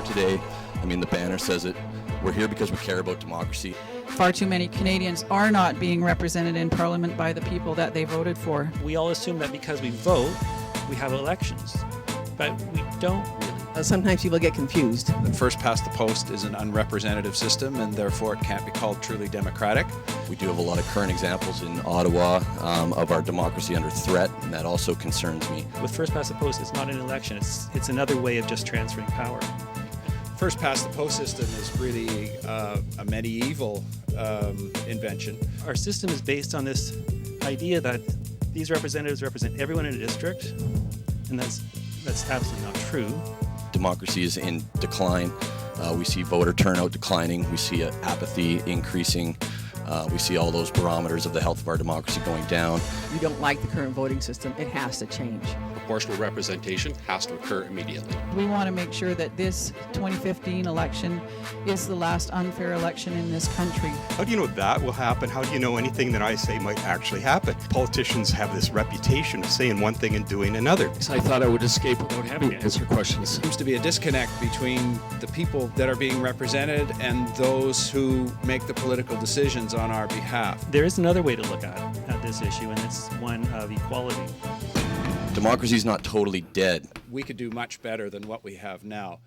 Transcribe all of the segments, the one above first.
here today. I mean, the banner says it. We're here because we care about democracy. Far too many Canadians are not being represented in Parliament by the people that they voted for. We all assume that because we vote, we have elections, but we don't really. Sometimes people get confused. The first past the post is an unrepresentative system, and therefore it can't be called truly democratic. We do have a lot of current examples in Ottawa of our democracy under threat, and that also concerns me. With first past the post, it's not an election, it's another way of just transferring power. First past the post system is really a medieval invention. Our system is based on this idea that these representatives represent everyone in a district, and that's absolutely not true. Democracy is in decline. We see voter turnout declining. We see apathy increasing. We see all those barometers of the health of our democracy going down. We don't like the current voting system. It has to change. Proportional representation has to occur immediately. We want to make sure that this 2015 election is the last unfair election in this country. How do you know that will happen? How do you know anything that I say might actually happen? Politicians have this reputation of saying one thing and doing another. I thought I would escape without having to answer questions. There seems to be a disconnect between the people that are being represented and those who make the political decisions on our behalf. There is another way to look at this issue, and it's one of equality. Democracy is not totally dead. We could do much better than what we have now.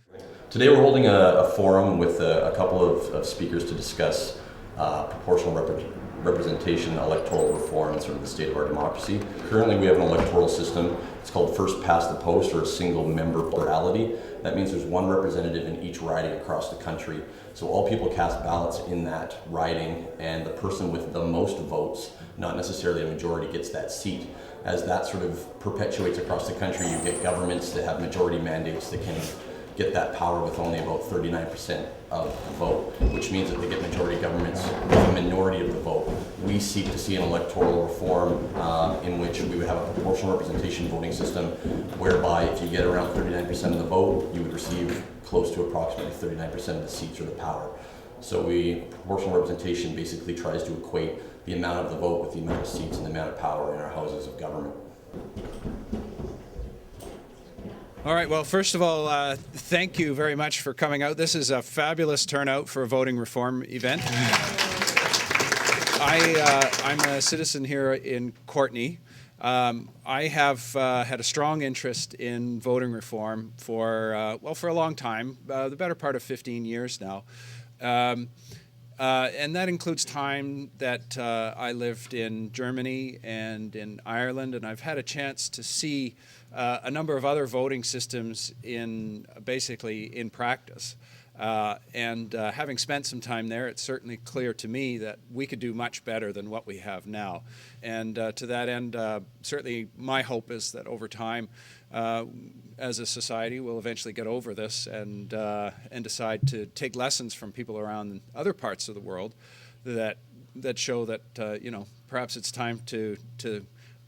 Today we're holding a forum with a couple of speakers to discuss proportional representation, electoral reform, and sort of the state of our democracy. Currently we have an electoral system. It's called first past the post, or a single member plurality. That means there's one representative in each riding across the country. So all people cast ballots in that riding, and the person with the most votes, not necessarily a majority, gets that seat. As that sort of perpetuates across the country, you get governments that have majority mandates that can get that power with only about 39% of the vote, which means that they get majority governments with a minority of the vote. We seek to see an electoral reform in which we would have a proportional representation voting system, whereby if you get around 39% of the vote, you would receive close to approximately 39% of the seats or the power. So proportional representation basically tries to equate the amount of the vote with the amount of seats and the amount of power in our houses of government. All right, well, first of all, thank you very much for coming out. This is a fabulous turnout for a voting reform event. I'm a citizen here in Courtenay. I have had a strong interest in voting reform for a long time, the better part of 15 years now. And that includes time that I lived in Germany and in Ireland, and I've had a chance to see a number of other voting systems basically in practice. And having spent some time there, it's certainly clear to me that we could do much better than what we have now. And to that end, certainly my hope is that over time, as a society, we'll eventually get over this and decide to take lessons from people around other parts of the world that show that perhaps it's time to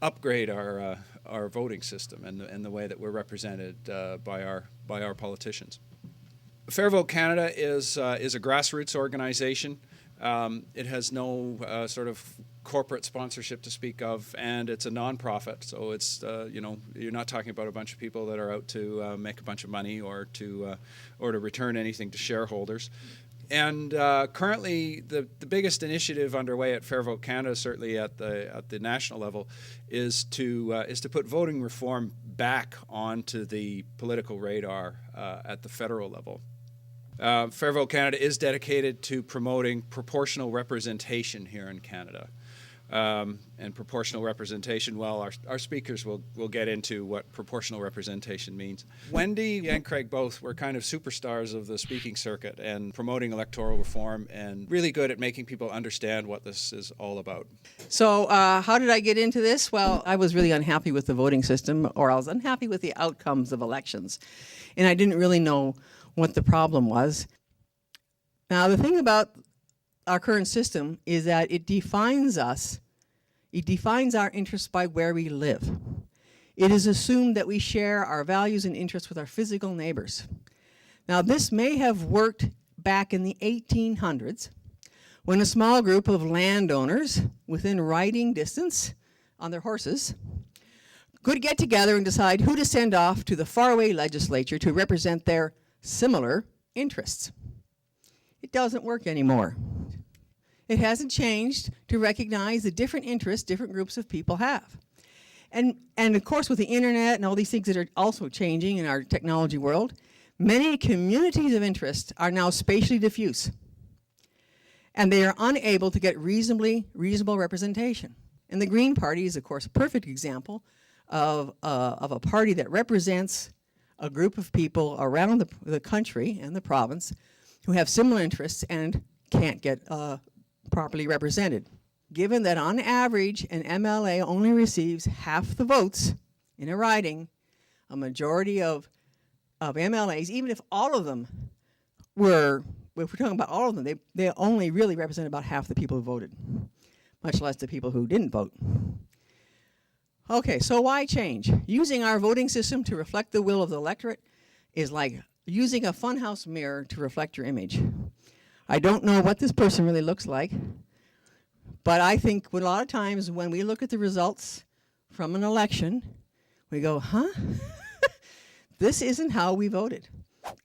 upgrade our voting system and the way that we're represented by our politicians. Fair Vote Canada is a grassroots organization. It has no sort of corporate sponsorship to speak of, and it's a non-profit. So it's you're not talking about a bunch of people that are out to make a bunch of money or to return anything to shareholders. And currently, the biggest initiative underway at Fair Vote Canada, certainly at the national level, is to put voting reform back onto the political radar at the federal level. Fair Vote Canada is dedicated to promoting proportional representation here in Canada. And proportional representation, well, our speakers will get into what proportional representation means. Wendy and Craig both were kind of superstars of the speaking circuit and promoting electoral reform, and really good at making people understand what this is all about. So how did I get into this? Well, I was really unhappy with the voting system, or I was unhappy with the outcomes of elections. And I didn't really know what the problem was. Now, the thing about our current system is that it defines us. It defines our interests by where we live. It is assumed that we share our values and interests with our physical neighbors. Now, this may have worked back in the 1800s when a small group of landowners within riding distance on their horses could get together and decide who to send off to the faraway legislature to represent their similar interests. It doesn't work anymore. It hasn't changed to recognize the different interests different groups of people have. And of course, with the internet and all these things that are also changing in our technology world, many communities of interest are now spatially diffuse. And they are unable to get reasonable representation. And the Green Party is, of course, a perfect example of a party that represents a group of people around the country and the province who have similar interests and can't get properly represented. Given that on average an MLA only receives half the votes in a riding, a majority of MLAs, even if all of them were, if we're talking about all of them, they only really represent about half the people who voted, much less the people who didn't vote. Okay, so why change? Using our voting system to reflect the will of the electorate is like using a funhouse mirror to reflect your image. I don't know what this person really looks like, but I think a lot of times when we look at the results from an election, we go, huh? This isn't how we voted.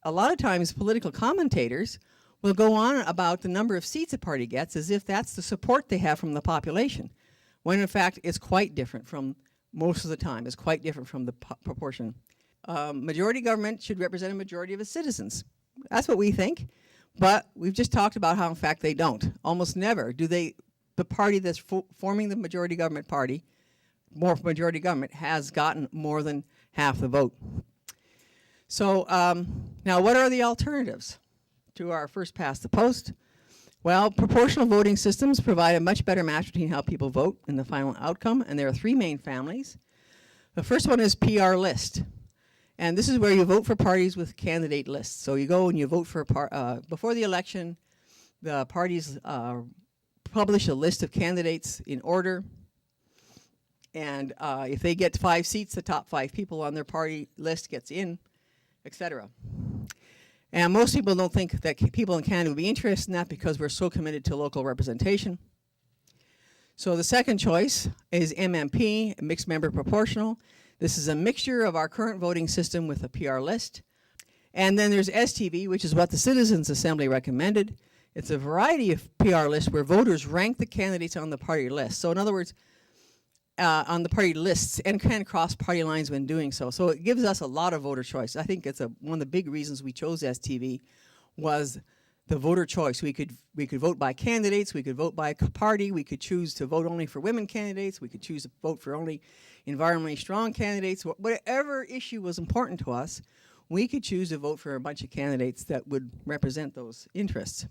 A lot of times political commentators will go on about the number of seats a party gets as if that's the support they have from the population, when in fact it's quite different from most of the time. It's quite different from the proportion. Majority government should represent a majority of its citizens. That's what we think, but we've just talked about how in fact they don't. Almost never do they, the party that's forming the majority government party, more majority government, has gotten more than half the vote. So now what are the alternatives to our first past the post? Well, proportional voting systems provide a much better match between how people vote and the final outcome, and there are three main families. The first one is PR list, and this is where you vote for parties with candidate lists. So you go and you vote for before the election, the parties publish a list of candidates in order, and if they get 5 seats, the top 5 people on their party list gets in, etc. And most people don't think that people in Canada would be interested in that because we're so committed to local representation. So the second choice is MMP, mixed member proportional. This is a mixture of our current voting system with a PR list. And then there's STV, which is what the Citizens Assembly recommended. It's a variety of PR lists where voters rank the candidates on the party list. So in other words, on the party lists and can cross party lines when doing so. So it gives us a lot of voter choice. I think it's one of the big reasons we chose STV was the voter choice. We could vote by candidates, we could vote by party, we could choose to vote only for women candidates, we could choose to vote for only environmentally strong candidates. Whatever issue was important to us, we could choose to vote for a bunch of candidates that would represent those interests.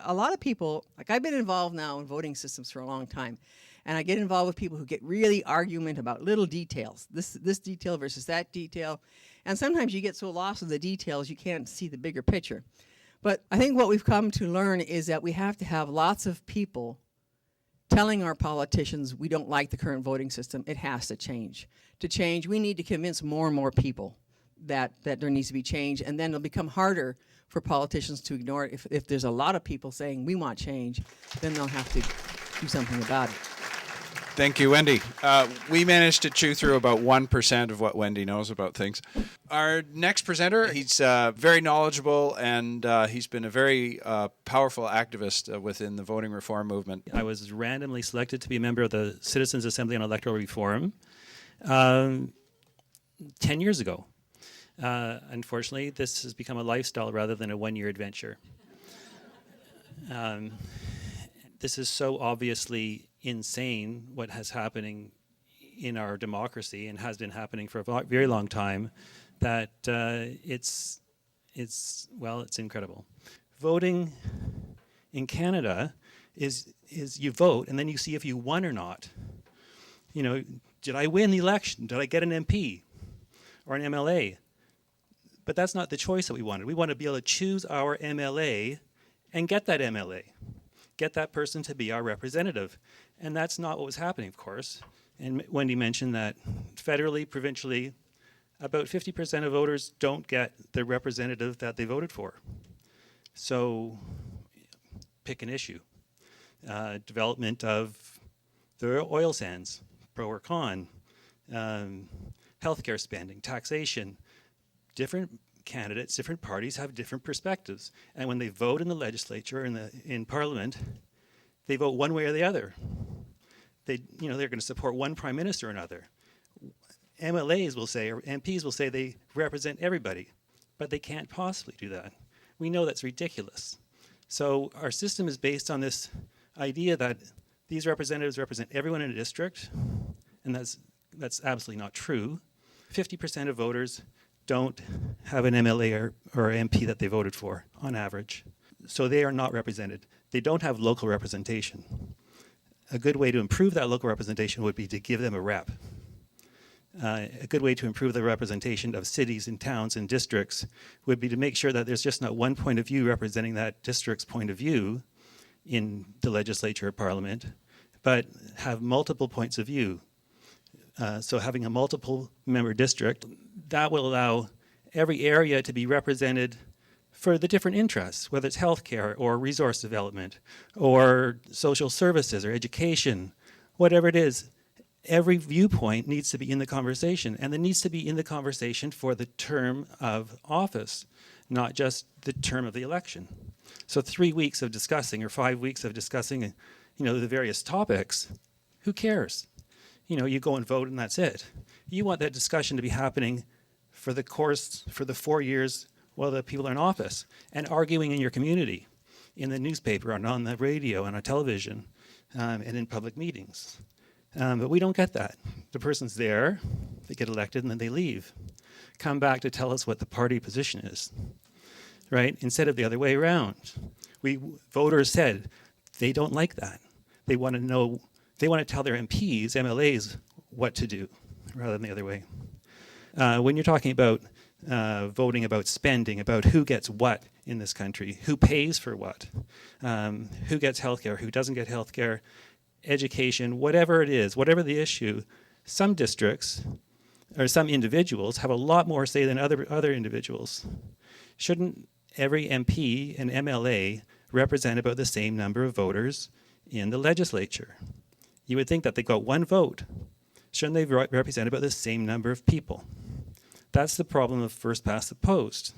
A lot of people, like I've been involved now in voting systems for a long time, and I get involved with people who get really argument about little details, this detail versus that detail, and sometimes you get so lost in the details you can't see the bigger picture. But I think what we've come to learn is that we have to have lots of people telling our politicians we don't like the current voting system, it has to change. To change, we need to convince more and more people that there needs to be change, and then it'll become harder for politicians to ignore it. If there's a lot of people saying we want change, then they'll have to do something about it. Thank you, Wendy. We managed to chew through about 1% of what Wendy knows about things. Our next presenter, he's very knowledgeable, and he's been a very powerful activist within the voting reform movement. I was randomly selected to be a member of the Citizens Assembly on Electoral Reform 10 years ago. Unfortunately, this has become a lifestyle rather than a one-year adventure. This is so obviously insane what has happening in our democracy and has been happening for a very long time that it's incredible. Voting in Canada is you vote and then you see if you won or not. You know, did I win the election? Did I get an MP or an MLA? But that's not the choice that we wanted. We want to be able to choose our MLA and get that MLA. Get that person to be our representative. And that's not what was happening, of course. And Wendy mentioned that federally, provincially, about 50% of voters don't get the representative that they voted for. So pick an issue. Development of the oil sands, pro or con, healthcare spending, taxation, different candidates, different parties have different perspectives. And when they vote in the legislature, in Parliament, they vote one way or the other. They're going to support one prime minister or another. MLAs will say, or MPs will say they represent everybody, but they can't possibly do that. We know that's ridiculous. So our system is based on this idea that these representatives represent everyone in a district, and that's absolutely not true. 50% of voters don't have an MLA or MP that they voted for, on average. So they are not represented. They don't have local representation. A good way to improve that local representation would be to give them a rep. A good way to improve the representation of cities and towns and districts would be to make sure that there's just not one point of view representing that district's point of view in the legislature or parliament, but have multiple points of view. So having a multiple member district, that will allow every area to be represented for the different interests, whether it's healthcare or resource development or social services or education, whatever it is. Every viewpoint needs to be in the conversation, and it needs to be in the conversation for the term of office, not just the term of the election. So 3 weeks of discussing or 5 weeks of discussing, the various topics, who cares? You go and vote and that's it. You want that discussion to be happening for the 4 years while the people are in office, and arguing in your community, in the newspaper, and on the radio, and on television, and in public meetings. But we don't get that. The person's there, they get elected, and then they leave. Come back to tell us what the party position is, right? Instead of the other way around. Voters said they don't like that. They want to know, they want to tell their MPs, MLAs, what to do, rather than the other way. When you're talking about voting about spending, about who gets what in this country, who pays for what, who gets healthcare, who doesn't get healthcare, education, whatever it is, whatever the issue, some districts or some individuals have a lot more say than other individuals. Shouldn't every MP and MLA represent about the same number of voters in the legislature? You would think that they got one vote. Shouldn't they represent about the same number of people? That's the problem of first past the post.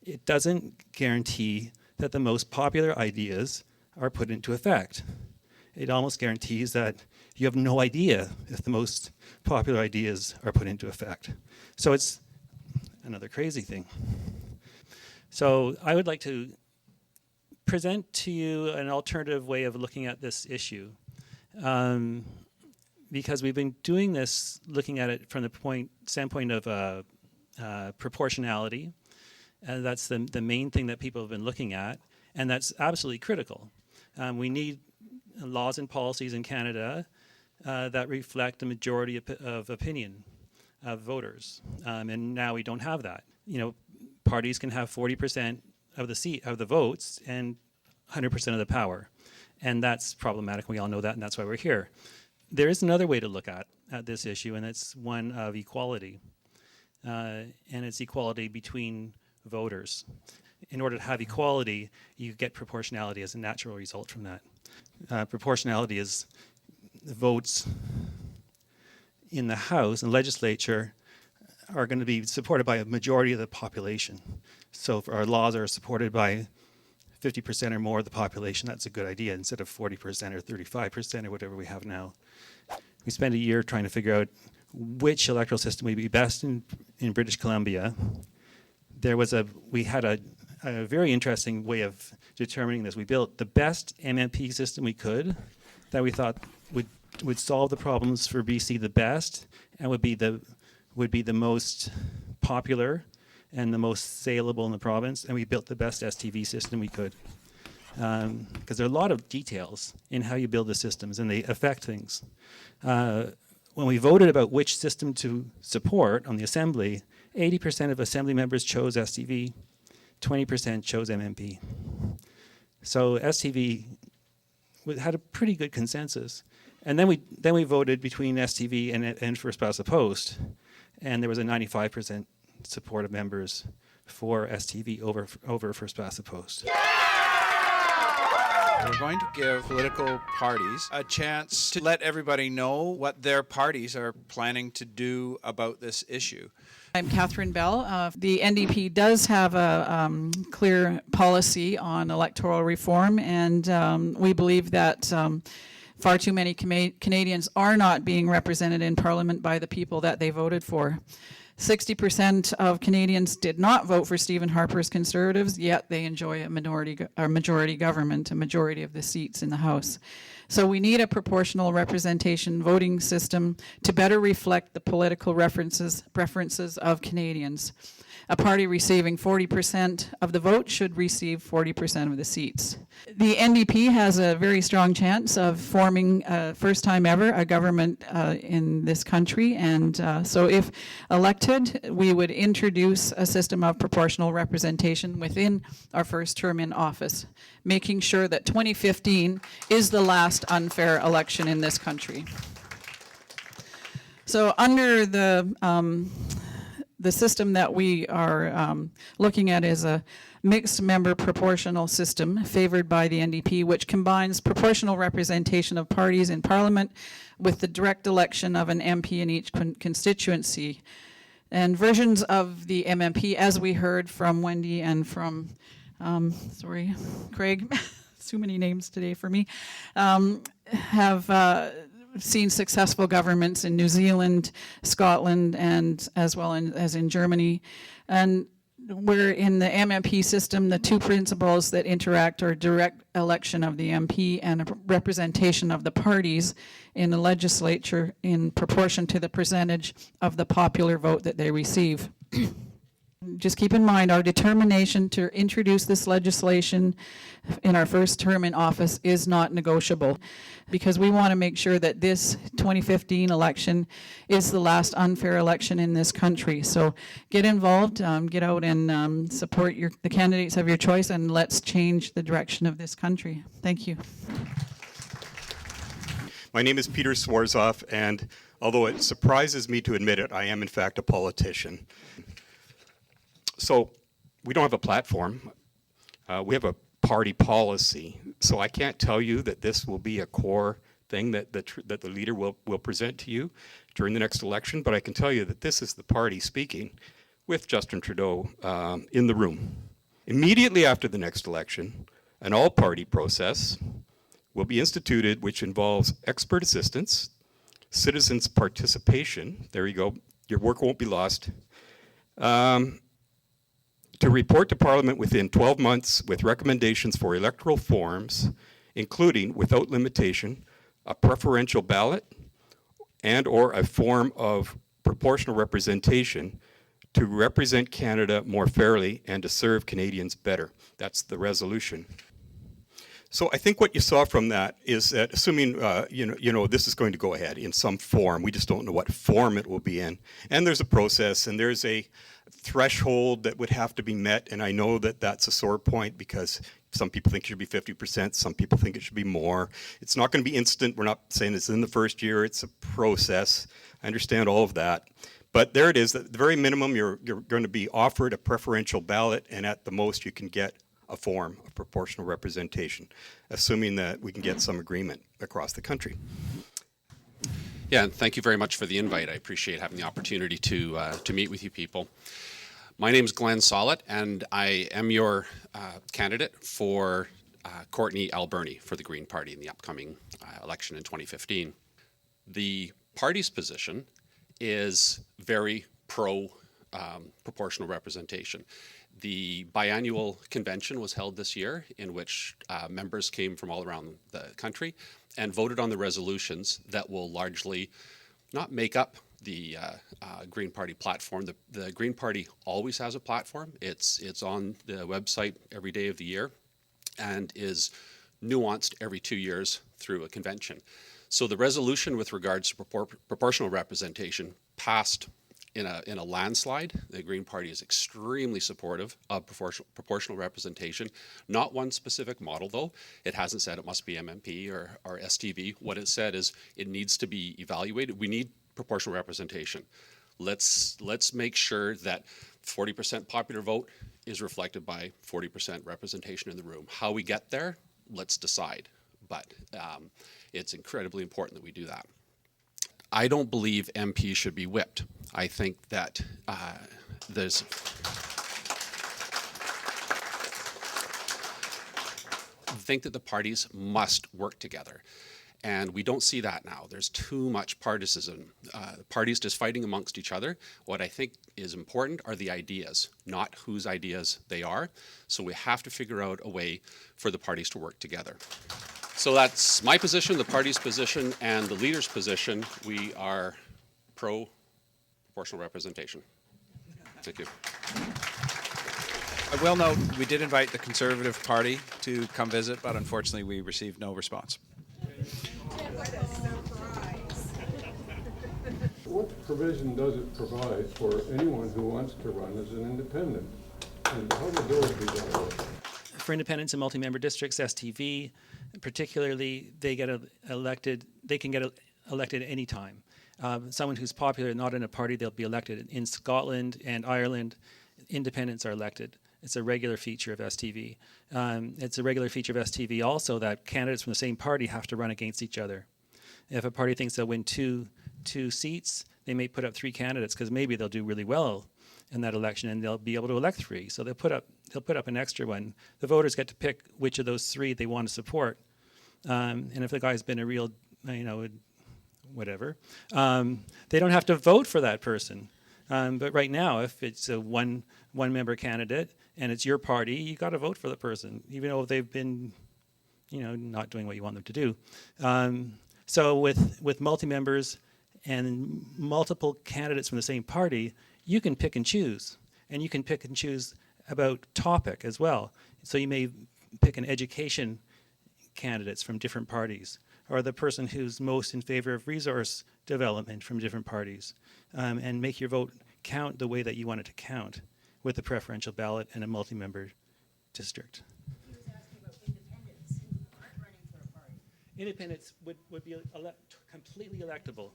It doesn't guarantee that the most popular ideas are put into effect. It almost guarantees that you have no idea if the most popular ideas are put into effect. So it's another crazy thing. So I would like to present to you an alternative way of looking at this issue. Because we've been doing this, looking at it from the standpoint of proportionality, and that's the main thing that people have been looking at, and that's absolutely critical. We need laws and policies in Canada that reflect the majority of opinion of voters, and now we don't have that. Parties can have 40% of the votes and 100% of the power, and that's problematic. We all know that, and that's why we're here. There is another way to look at this issue, and it's one of equality, and it's equality between voters. In order to have equality, you get proportionality as a natural result from that. Proportionality is the votes in the House and legislature are going to be supported by a majority of the population. So if our laws are supported by 50% or more of the population, that's a good idea, instead of 40% or 35% or whatever we have now. We spent a year trying to figure out which electoral system would be best in British Columbia. We had a very interesting way of determining this. We built the best MMP system we could, that we thought would solve the problems for BC the best, and would be the most popular and the most saleable in the province. And we built the best STV system we could, because there are a lot of details in how you build the systems, and they affect things. When we voted about which system to support on the Assembly, 80% of Assembly members chose STV, 20% chose MMP. So STV had a pretty good consensus. And then we voted between STV and first past the post, and there was a 95% support of members for STV over first past the post. Yeah! We're going to give political parties a chance to let everybody know what their parties are planning to do about this issue. I'm Catherine Bell. The NDP does have a clear policy on electoral reform, and we believe that far too many Canadians are not being represented in Parliament by the people that they voted for. 60% of Canadians did not vote for Stephen Harper's Conservatives, yet they enjoy a majority government, a majority of the seats in the House. So we need a proportional representation voting system to better reflect the political preferences of Canadians. A party receiving 40% of the vote should receive 40% of the seats. The NDP has a very strong chance of forming, first time ever, a government in this country. And so if elected, we would introduce a system of proportional representation within our first term in office, making sure that 2015 is the last unfair election in this country. So under the system that we are looking at is a mixed member proportional system favored by the NDP, which combines proportional representation of parties in Parliament with the direct election of an MP in each constituency. And versions of the MMP, as we heard from Wendy and from, Craig, too many names today for me, have seen successful governments in New Zealand, Scotland, and as well as in Germany. And where in the MMP system, the two principles that interact are direct election of the MP and a representation of the parties in the legislature in proportion to the percentage of the popular vote that they receive. Just keep in mind, our determination to introduce this legislation in our first term in office is not negotiable, because we want to make sure that this 2015 election is the last unfair election in this country. So get involved, get out and support the candidates of your choice, and let's change the direction of this country. Thank you. My name is Peter Swarzoff, and although it surprises me to admit it, I am in fact a politician. So we don't have a platform. We have a party policy. So I can't tell you that this will be a core thing that the leader will present to you during the next election, but I can tell you that this is the party speaking with Justin Trudeau in the room. Immediately after the next election, an all-party process will be instituted, which involves expert assistance, citizens' participation, there you go, your work won't be lost, to report to Parliament within 12 months with recommendations for electoral forms, including, without limitation, a preferential ballot and or a form of proportional representation to represent Canada more fairly and to serve Canadians better. That's the resolution. So I think what you saw from that is that, assuming this is going to go ahead in some form, we just don't know what form it will be in, and there's a process and there's a threshold that would have to be met, and I know that that's a sore point because some people think it should be 50%, some people think it should be more. It's not going to be instant. We're not saying it's in the first year. It's a process. I understand all of that. But there it is. At the very minimum, you're going to be offered a preferential ballot, and at the most you can get a form of proportional representation, assuming that we can get some agreement across the country. Yeah, and thank you very much for the invite. I appreciate having the opportunity to meet with you people. My name is Glenn Sollett, and I am your candidate for Courtenay, Alberni, for the Green Party in the upcoming election in 2015. The party's position is very pro-proportional representation. The biannual convention was held this year, in which members came from all around the country and voted on the resolutions that will largely not make up the Green Party platform. The Green Party always has a platform. It's on the website every day of the year and is nuanced every 2 years through a convention. So the resolution with regards to proportional representation passed in a landslide. The Green Party is extremely supportive of proportional representation. Not one specific model, though. It hasn't said it must be MMP or STV. What it said is it needs to be evaluated. We need proportional representation. Let's make sure that 40% popular vote is reflected by 40% representation in the room. How we get there, let's decide. But it's incredibly important that we do that. I don't believe MPs should be whipped. I think that there's the parties must work together. And we don't see that now. There's too much partisanship. Parties just fighting amongst each other. What I think is important are the ideas, not whose ideas they are. So we have to figure out a way for the parties to work together. So that's my position, the party's position, and the leader's position. We are pro-proportional representation. Thank you. I will note, we did invite the Conservative Party to come visit, but unfortunately we received no response. What provision does it provide for anyone who wants to run as an independent? And how would those be dealt with? For independents in multi-member districts, STV, particularly, they get elected. They can get elected any time. Someone who's popular, not in a party, they'll be elected. In Scotland and Ireland, independents are elected. It's a regular feature of STV. It's a regular feature of STV also that candidates from the same party have to run against each other. If a party thinks they'll win two seats, they may put up 3 candidates because maybe they'll do really well in that election and they'll be able to elect 3. So they'll put up an extra one. The voters get to pick which of those 3 they want to support. And if the guy's been a real, whatever, they don't have to vote for that person. But right now, if it's a one-member candidate and it's your party, you got to vote for the person, even though they've been, not doing what you want them to do. So with multi-members and multiple candidates from the same party, you can pick and choose. And you can pick and choose about topic as well. So you may pick an education candidates from different parties, or the person who's most in favor of resource development from different parties, and make your vote count the way that you want it to count with a preferential ballot and a multi-member district. He was asking about independents who aren't running for a party. Independents would be completely electable.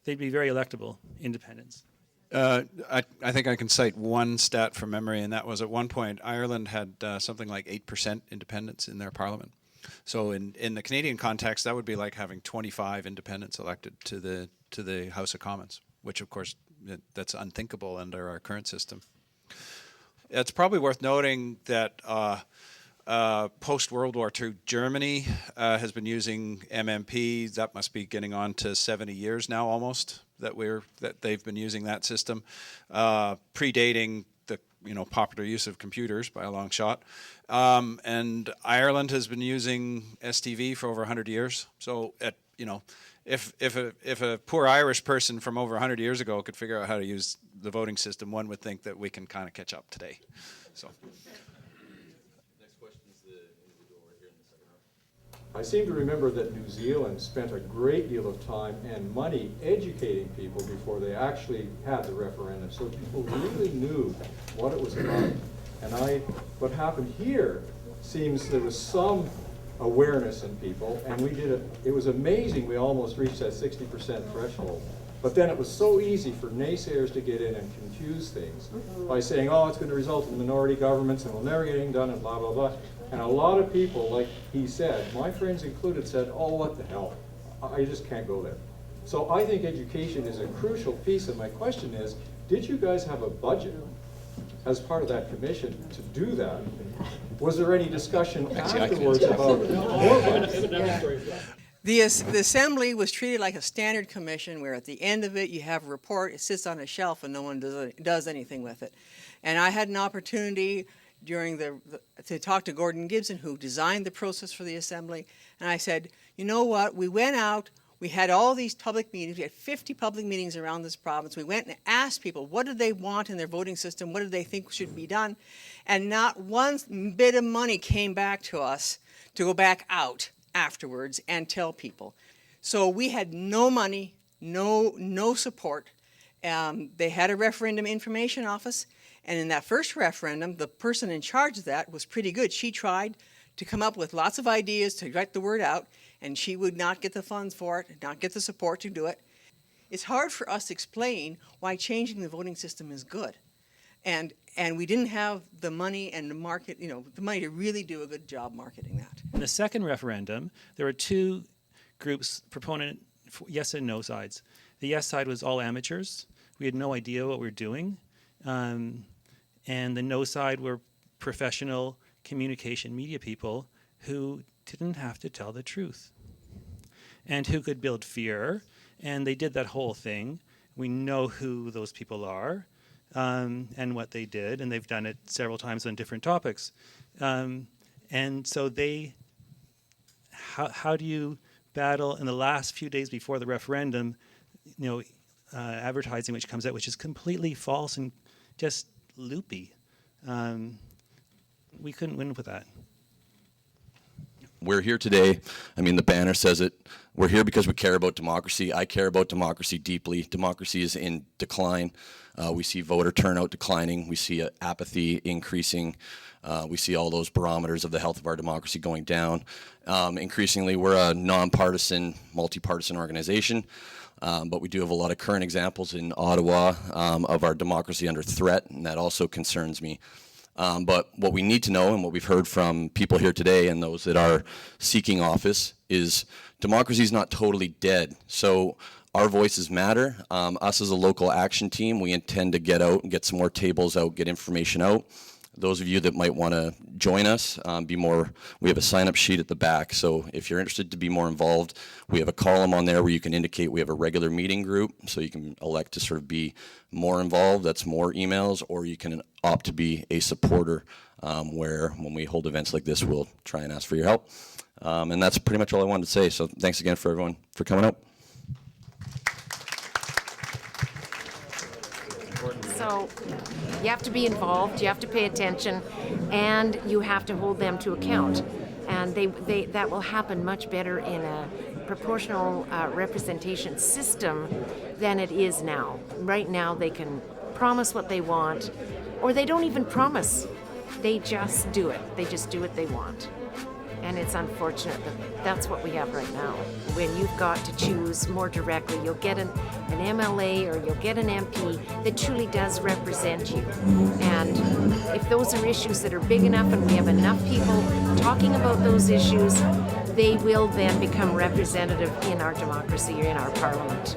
They'd be very electable, independents. I think I can cite one stat from memory, and that was at one point Ireland had something like 8% independents in their parliament. So in the Canadian context, that would be like having 25 independents elected to the House of Commons, which of course that's unthinkable under our current system. It's probably worth noting that post-World War II, Germany has been using MMP. That must be getting on to 70 years now almost that they've been using that system, predating the popular use of computers by a long shot. And Ireland has been using STV for over 100 years. So if a poor Irish person from over 100 years ago could figure out how to use the voting system, one would think that we can kind of catch up today. So. I seem to remember that New Zealand spent a great deal of time and money educating people before they actually had the referendum, so people really knew what it was about. And what happened here seems there was some awareness in people, and we did it. It was amazing. We almost reached that 60% threshold. But then it was so easy for naysayers to get in and confuse things by saying, oh, it's going to result in minority governments and we'll never get anything done and blah, blah, blah. And a lot of people, like he said, my friends included, said, oh, what the hell? I just can't go there. So I think education is a crucial piece, and my question is, did you guys have a budget as part of that commission to do that? Was there any discussion afterwards about more budget? The Assembly was treated like a standard commission where at the end of it you have a report, it sits on a shelf and no one does anything with it. And I had an opportunity during to talk to Gordon Gibson, who designed the process for the Assembly, and I said, you know what, we went out, we had all these public meetings, we had 50 public meetings around this province, we went and asked people what did they want in their voting system, what did they think should be done, and not one bit of money came back to us to go back out afterwards and tell people. So we had no money, no support. They had a referendum information office, and in that first referendum, the person in charge of that was pretty good. She tried to come up with lots of ideas to get the word out, and she would not get the funds for it, not get the support to do it. It's hard for us to explain why changing the voting system is good. And we didn't have the money and the market, the money to really do a good job marketing that. In the second referendum, there were two groups, proponent yes and no sides. The yes side was all amateurs. We had no idea what we were doing. And the no side were professional communication media people who didn't have to tell the truth and who could build fear. And they did that whole thing. We know who those people are. And what they did, and they've done it several times on different topics. And so how do you battle in the last few days before the referendum, advertising which comes out, which is completely false and just loopy. We couldn't win with that. We're here today. I mean, the banner says it. We're here because we care about democracy. I care about democracy deeply. Democracy is in decline. We see voter turnout declining. We see apathy increasing. We see all those barometers of the health of our democracy going down. Increasingly, we're a nonpartisan, multi-partisan organization. But we do have a lot of current examples in Ottawa of our democracy under threat, and that also concerns me. But what we need to know, and what we've heard from people here today and those that are seeking office, is democracy is not totally dead. So our voices matter. Us as a local action team, we intend to get out and get some more tables out, get information out. Those of you that might want to join us, we have a sign-up sheet at the back. So if you're interested to be more involved, we have a column on there where you can indicate we have a regular meeting group, so you can elect to sort of be more involved. That's more emails, or you can opt to be a supporter, where when we hold events like this, we'll try and ask for your help. And that's pretty much all I wanted to say. So thanks again for everyone for coming out. So you have to be involved, you have to pay attention, and you have to hold them to account. And that will happen much better in a proportional representation system than it is now. Right now they can promise what they want, or they don't even promise. They just do it. They just do what they want. And it's unfortunate that that's what we have right now. When you've got to choose more directly, you'll get an MLA or you'll get an MP that truly does represent you. And if those are issues that are big enough and we have enough people talking about those issues, they will then become representative in our democracy or in our parliament.